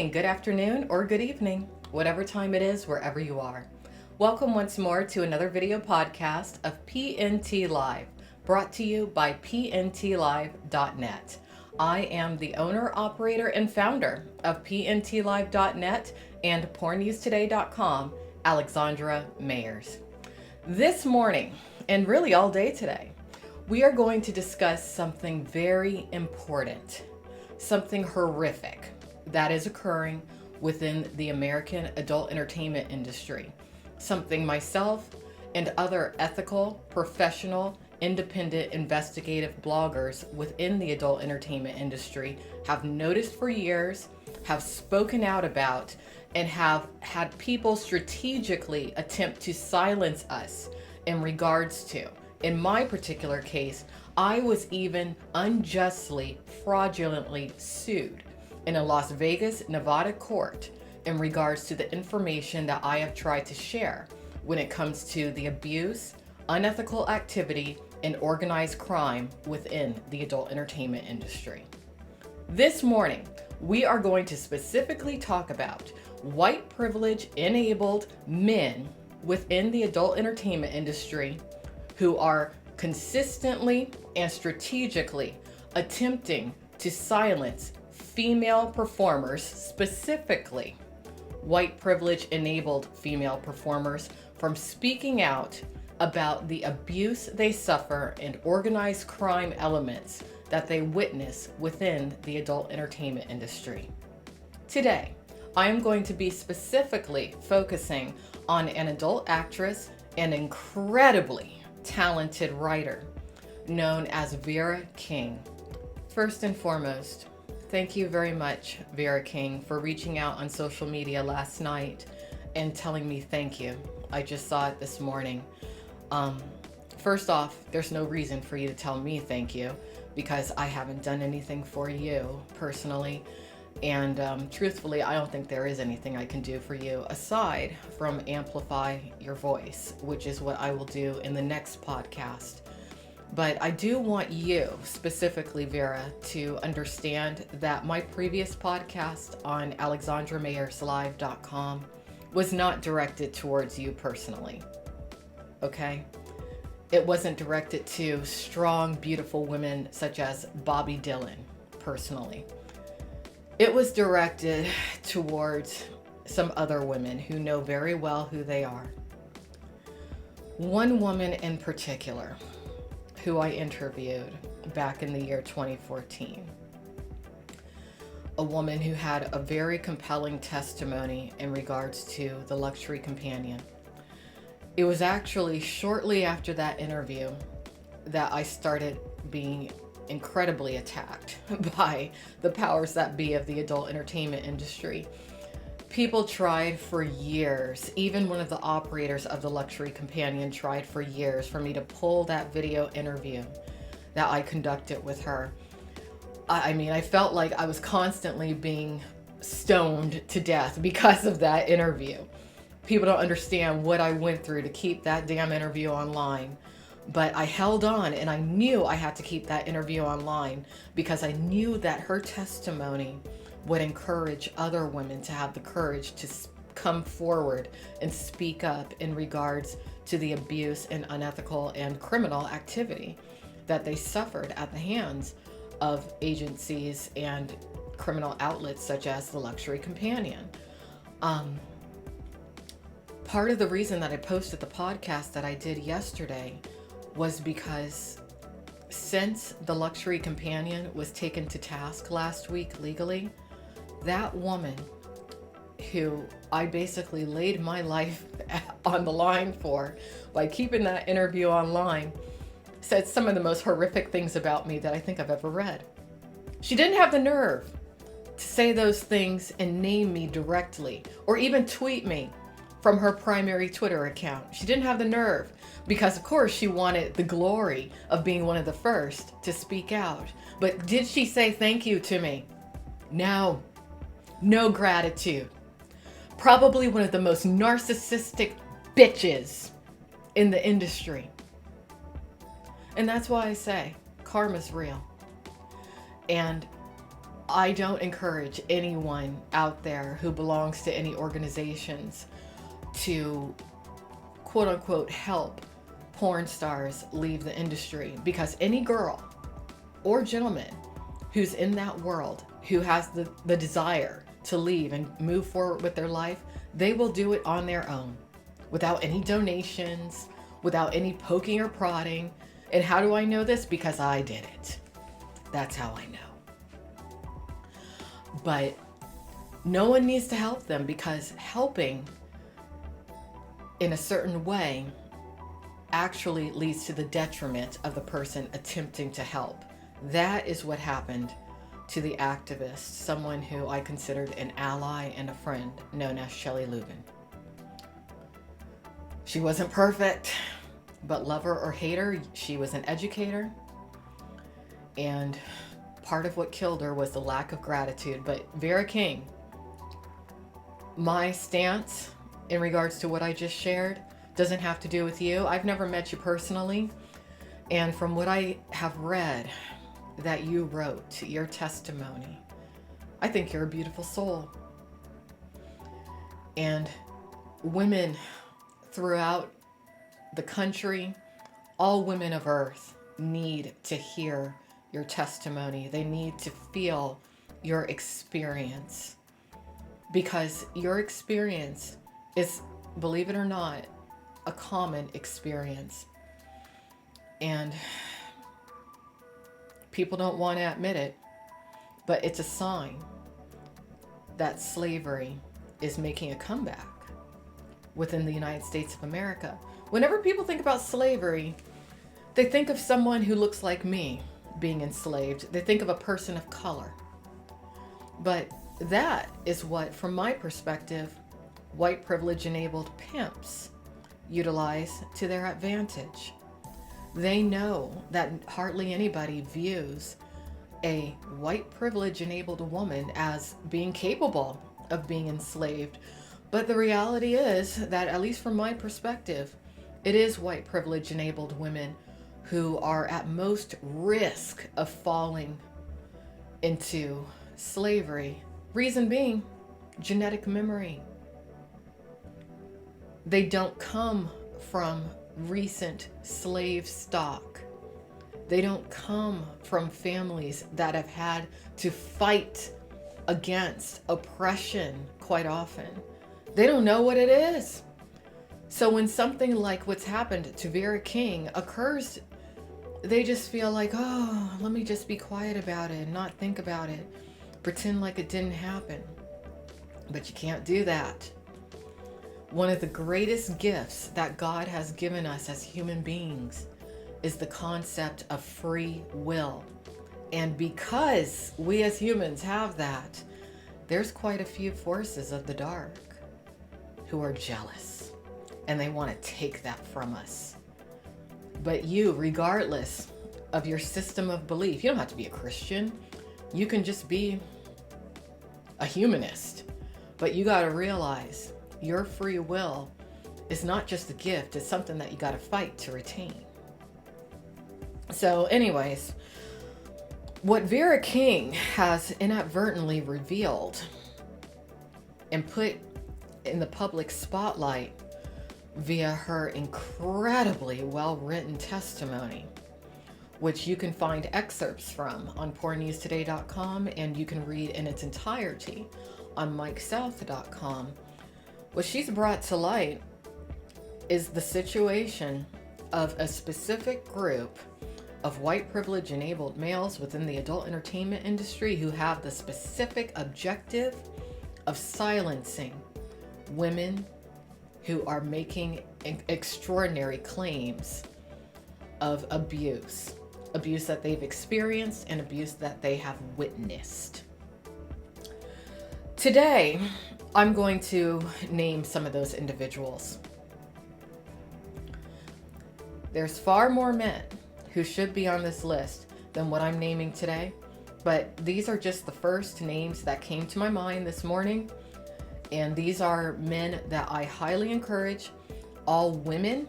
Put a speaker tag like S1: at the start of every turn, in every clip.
S1: morning, good afternoon, or good evening, whatever time it is, wherever you are. Welcome once more to another video podcast of PNT Live, brought to you by pntlive.net. I am the owner, operator, and founder of pntlive.net and pornnewstoday.com, Alexandra Mayers. This morning, and really all day today, we are going to discuss something very important, something horrific that is occurring within the American adult entertainment industry, something myself and other ethical, professional, independent, investigative bloggers within the adult entertainment industry have noticed for years, have spoken out about, and have had people strategically attempt to silence us in regards to. In my particular case, I was even unjustly, fraudulently sued in a Las Vegas, Nevada court in regards to the information that I have tried to share when it comes to the abuse, unethical activity, and organized crime within the adult entertainment industry. This morning, we are going to specifically talk about white privilege enabled men within the adult entertainment industry who are consistently and strategically attempting to silence female performers, specifically white privilege enabled female performers, from speaking out about the abuse they suffer and organized crime elements that they witness within the adult entertainment industry. Today, I am going to be specifically focusing on an adult actress and incredibly talented writer known as Vera King. First and foremost, thank you very much, Vera King, for reaching out on social media last night and telling me thank you. I just saw it this morning. First off, there's no reason for you to tell me thank you because I haven't done anything for you personally. And truthfully, I don't think there is anything I can do for you aside from amplify your voice, which is what I will do in the next podcast. But I do want you, specifically Vera, to understand that my previous podcast on alexandramayerslive.com was not directed towards you personally, okay? It wasn't directed to strong, beautiful women such as Bobby Dylan personally. It was directed towards some other women who know very well who they are. One woman in particular who I interviewed back in the year 2014. A woman who had a very compelling testimony in regards to the luxury companion. It was actually shortly after that interview that I started being incredibly attacked by the powers that be of the adult entertainment industry. People tried for years, even one of the operators of the luxury companion tried for years for me to pull that video interview that I conducted with her. I mean, I felt like I was constantly being stoned to death because of that interview. People don't understand what I went through to keep that damn interview online. But I held on, and I knew I had to keep that interview online because I knew that her testimony would encourage other women to have the courage to come forward and speak up in regards to the abuse and unethical and criminal activity that they suffered at the hands of agencies and criminal outlets such as the Luxury Companion. Part of the reason that I posted the podcast that I did yesterday was because since the Luxury Companion was taken to task last week legally, that woman who I basically laid my life on the line for by keeping that interview online said some of the most horrific things about me that I think I've ever read. She didn't have the nerve to say those things and name me directly or even tweet me from her primary Twitter account. She didn't have the nerve because, of course, she wanted the glory of being one of the first to speak out. But did she say thank you to me? No. No gratitude. Probably one of the most narcissistic bitches in the industry. And that's why I say karma's real. And I don't encourage anyone out there who belongs to any organizations to quote unquote help porn stars leave the industry, because any girl or gentleman who's in that world, who has the desire to leave and move forward with their life, they will do it on their own without any donations, without any poking or prodding. And how do I know this? Because I did it. That's how I know. But no one needs to help them, because helping in a certain way actually leads to the detriment of the person attempting to help. That is what happened to the activist, someone who I considered an ally and a friend, known as Shelley Lubin. She wasn't perfect, but love her or hate her, she was an educator. And part of what killed her was the lack of gratitude. But Vera King, my stance in regards to what I just shared doesn't have to do with you. I've never met you personally. And from what I have read that you wrote, your testimony, I think you're a beautiful soul. And women throughout the country, all women of Earth, need to hear your testimony. They need to feel your experience, because your experience is, believe it or not, a common experience. And people don't want to admit it, but it's a sign that slavery is making a comeback within the United States of America. Whenever people think about slavery, they think of someone who looks like me being enslaved. They think of a person of color. But that is what, from my perspective, white privilege enabled pimps utilize to their advantage. They know that hardly anybody views a white privilege enabled woman as being capable of being enslaved. But the reality is that, at least from my perspective, it is white privilege enabled women who are at most risk of falling into slavery. Reason being, genetic memory. They don't come from recent slave stock. They don't come from families that have had to fight against oppression quite often. They don't know what it is. So when something like what's happened to Vera King occurs, they just feel like, oh, let me just be quiet about it and not think about it. Pretend like it didn't happen. But you can't do that. One of the greatest gifts that God has given us as human beings is the concept of free will. And because we as humans have that, there's quite a few forces of the dark who are jealous, and they want to take that from us. But you, regardless of your system of belief, you don't have to be a Christian. You can just be a humanist. But you got to realize your free will is not just a gift, it's something that you got to fight to retain. So anyways, what Vera King has inadvertently revealed and put in the public spotlight via her incredibly well-written testimony, which you can find excerpts from on pornstars.com, and you can read in its entirety on mikesouth.com. What she's brought to light is the situation of a specific group of white privilege enabled males within the adult entertainment industry who have the specific objective of silencing women who are making extraordinary claims of abuse that they've experienced and abuse that they have witnessed. Today, I'm going to name some of those individuals. There's far more men who should be on this list than what I'm naming today, but these are just the first names that came to my mind this morning. And these are men that I highly encourage all women,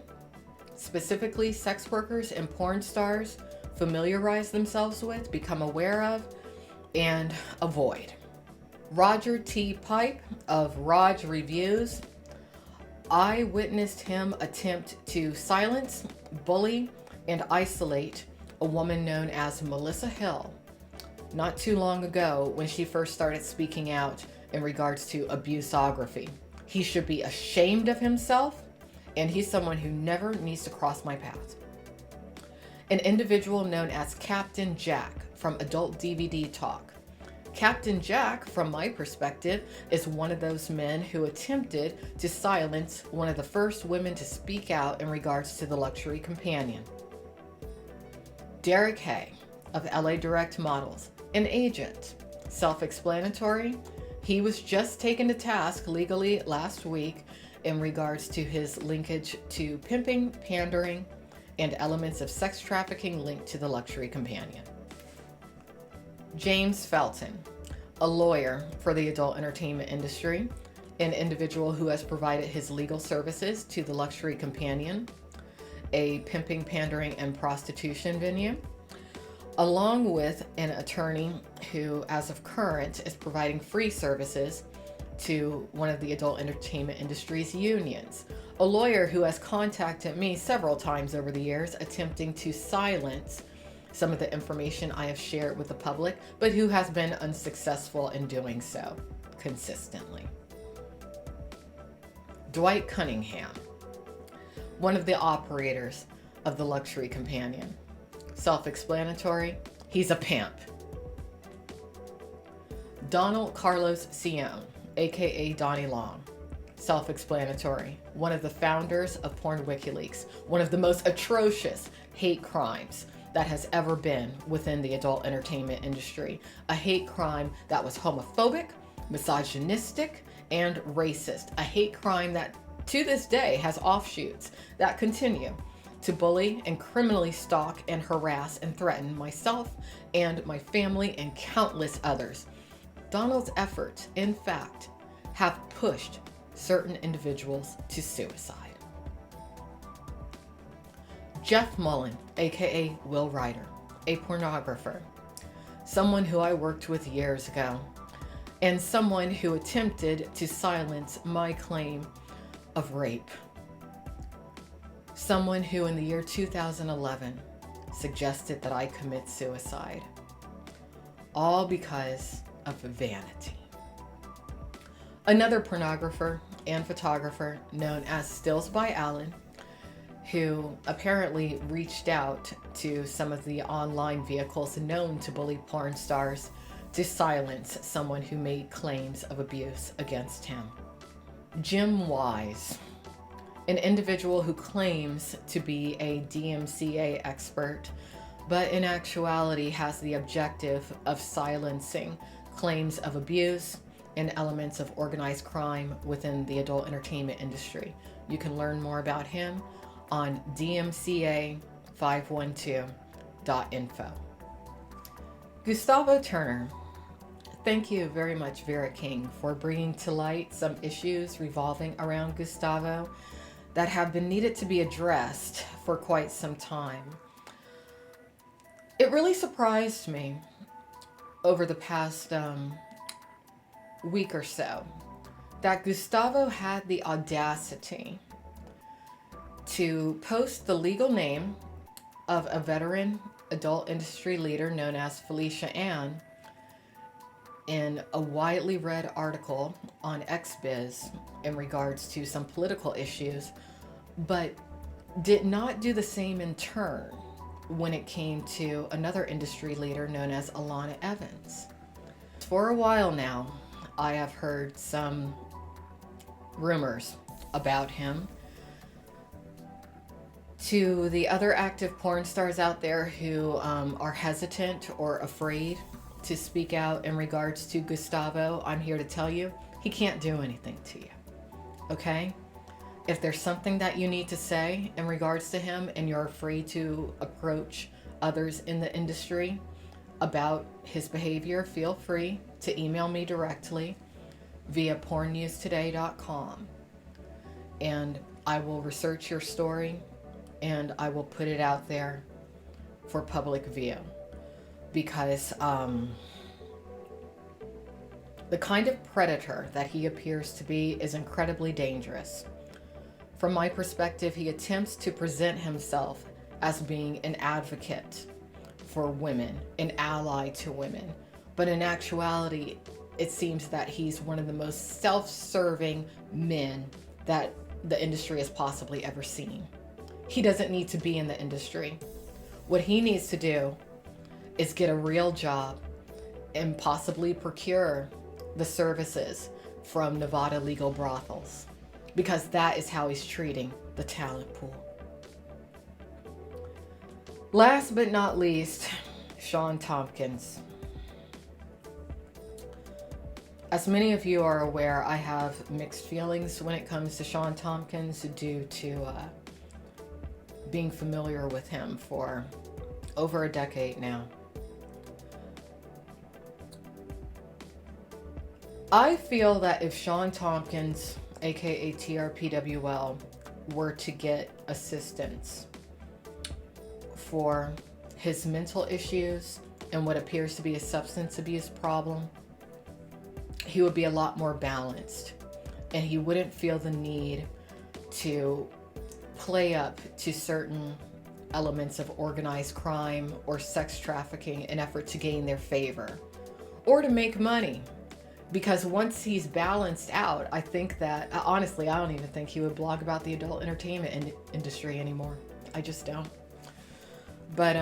S1: specifically sex workers and porn stars, familiarize themselves with, become aware of, and avoid. Roger T. Pipe of Raj Reviews. I witnessed him attempt to silence, bully, and isolate a woman known as Melissa Hill not too long ago when she first started speaking out in regards to abusography. He should be ashamed of himself, and he's someone who never needs to cross my path. An individual known as Captain Jack from Adult DVD Talk. Captain Jack, from my perspective, is one of those men who attempted to silence one of the first women to speak out in regards to the luxury companion. Derek Hay of LA Direct Models, an agent. Self-explanatory. He was just taken to task legally last week in regards to his linkage to pimping, pandering, and elements of sex trafficking linked to the luxury companion. James Felton, a lawyer for the adult entertainment industry, an individual who has provided his legal services to the luxury companion, a pimping, pandering, and prostitution venue, along with an attorney who, as of current, is providing free services to one of the adult entertainment industry's unions. A lawyer who has contacted me several times over the years attempting to silence some of the information I have shared with the public, but who has been unsuccessful in doing so consistently. Dwight Cunningham, one of the operators of the luxury companion. Self-explanatory, he's a pimp. Donald Carlos Sion, aka Donnie Long. Self-explanatory, one of the founders of Porn WikiLeaks, one of the most atrocious hate crimes that has ever been within the adult entertainment industry. A hate crime that was homophobic, misogynistic, and racist. A hate crime that to this day has offshoots that continue to bully and criminally stalk and harass and threaten myself and my family and countless others. Donald's efforts, in fact, have pushed certain individuals to suicide. Jeff Mullen, aka Will Ryder, a pornographer, someone who I worked with years ago, and someone who attempted to silence my claim of rape. Someone who in the year 2011 suggested that I commit suicide, all because of vanity. Another pornographer and photographer known as Stills by Allen, who apparently reached out to some of the online vehicles known to bully porn stars to silence someone who made claims of abuse against him. Jim Wise, an individual who claims to be a DMCA expert, but in actuality has the objective of silencing claims of abuse and elements of organized crime within the adult entertainment industry. You can learn more about him on dmca512.info. Gustavo Turner. Thank you very much, Vera King, for bringing to light some issues revolving around Gustavo that have been needed to be addressed for quite some time. It really surprised me over the past week or so that Gustavo had the audacity to post the legal name of a veteran adult industry leader known as Felicia Ann in a widely read article on Xbiz in regards to some political issues, but did not do the same in turn when it came to another industry leader known as Alana Evans. For a while now, I have heard some rumors about him. To the other active porn stars out there who are hesitant or afraid to speak out in regards to Gustavo, I'm here to tell you, he can't do anything to you, okay? If there's something that you need to say in regards to him and you're afraid to approach others in the industry about his behavior, feel free to email me directly via pornnewstoday.com, and I will research your story and I will put it out there for public view, because The kind of predator that he appears to be is incredibly dangerous. From my perspective, he attempts to present himself as being an advocate for women, an ally to women. But in actuality, it seems that he's one of the most self-serving men that the industry has possibly ever seen. He doesn't need to be in the industry. What he needs to do is get a real job and possibly procure the services from Nevada legal brothels, because that is how he's treating the talent pool. Last but not least, Shawn Tompkins. As many of you are aware, I have mixed feelings when it comes to Shawn Tompkins due to being familiar with him for over a decade now. I feel that if Shawn Tompkins, aka TRPWL, were to get assistance for his mental issues and what appears to be a substance abuse problem, he would be a lot more balanced, and he wouldn't feel the need to play up to certain elements of organized crime or sex trafficking in effort to gain their favor or to make money. Because once he's balanced out, I think that, honestly, I don't even think he would blog about the adult entertainment industry anymore. I just don't. But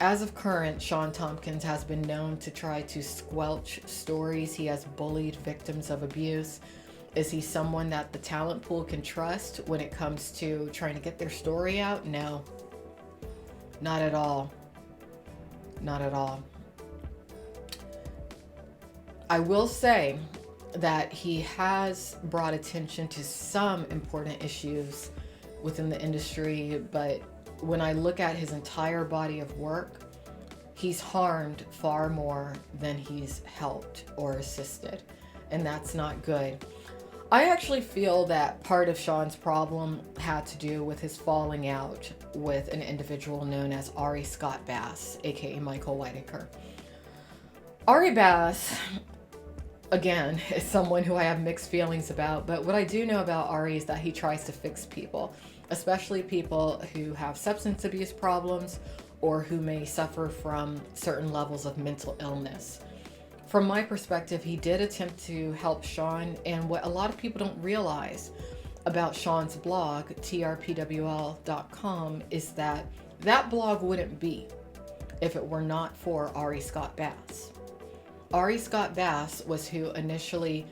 S1: as of current, Shawn Tompkins has been known to try to squelch stories. He has bullied victims of abuse. Is he someone that the talent pool can trust when it comes to trying to get their story out? No. Not at all. Not at all. I will say that he has brought attention to some important issues within the industry, but when I look at his entire body of work, he's harmed far more than he's helped or assisted, and that's not good. I actually feel that part of Shawn's problem had to do with his falling out with an individual known as Ari Scott Bass, aka Michael Whitaker. Ari Bass, again, is someone who I have mixed feelings about, but what I do know about Ari is that he tries to fix people, especially people who have substance abuse problems or who may suffer from certain levels of mental illness. From my perspective, he did attempt to help Shawn, and what a lot of people don't realize about Shawn's blog, trpwl.com, is that that blog wouldn't be if it were not for Ari Scott Bass. Ari Scott Bass was who initially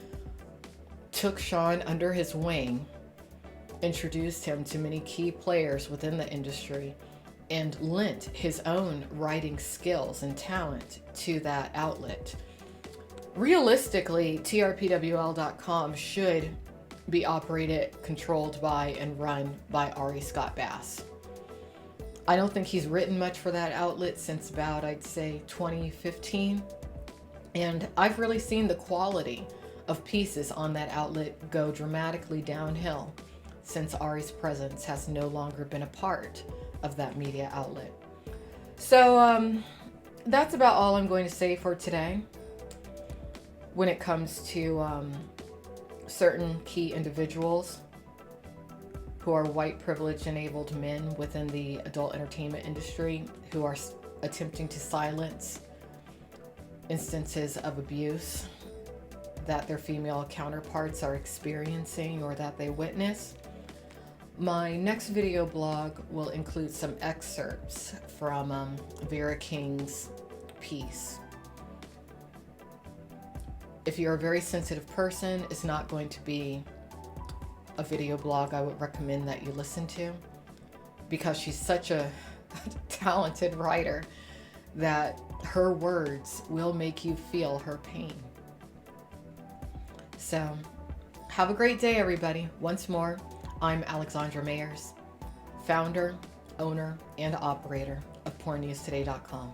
S1: took Shawn under his wing, introduced him to many key players within the industry, and lent his own writing skills and talent to that outlet. Realistically, trpwl.com should be operated, controlled by, and run by Ari Scott Bass. I don't think he's written much for that outlet since about, I'd say, 2015. And I've really seen the quality of pieces on that outlet go dramatically downhill since Ari's presence has no longer been a part of that media outlet. So that's about all I'm going to say for today when it comes to certain key individuals who are white privileged enabled men within the adult entertainment industry who are attempting to silence instances of abuse that their female counterparts are experiencing or that they witness. My next video blog will include some excerpts from Vera King's piece. If you're a very sensitive person, it's not going to be a video blog I would recommend that you listen to, because she's such a talented writer that her words will make you feel her pain. So, have a great day, everybody. Once more, I'm Alexandra Mayers, founder, owner, and operator of pornstars.com.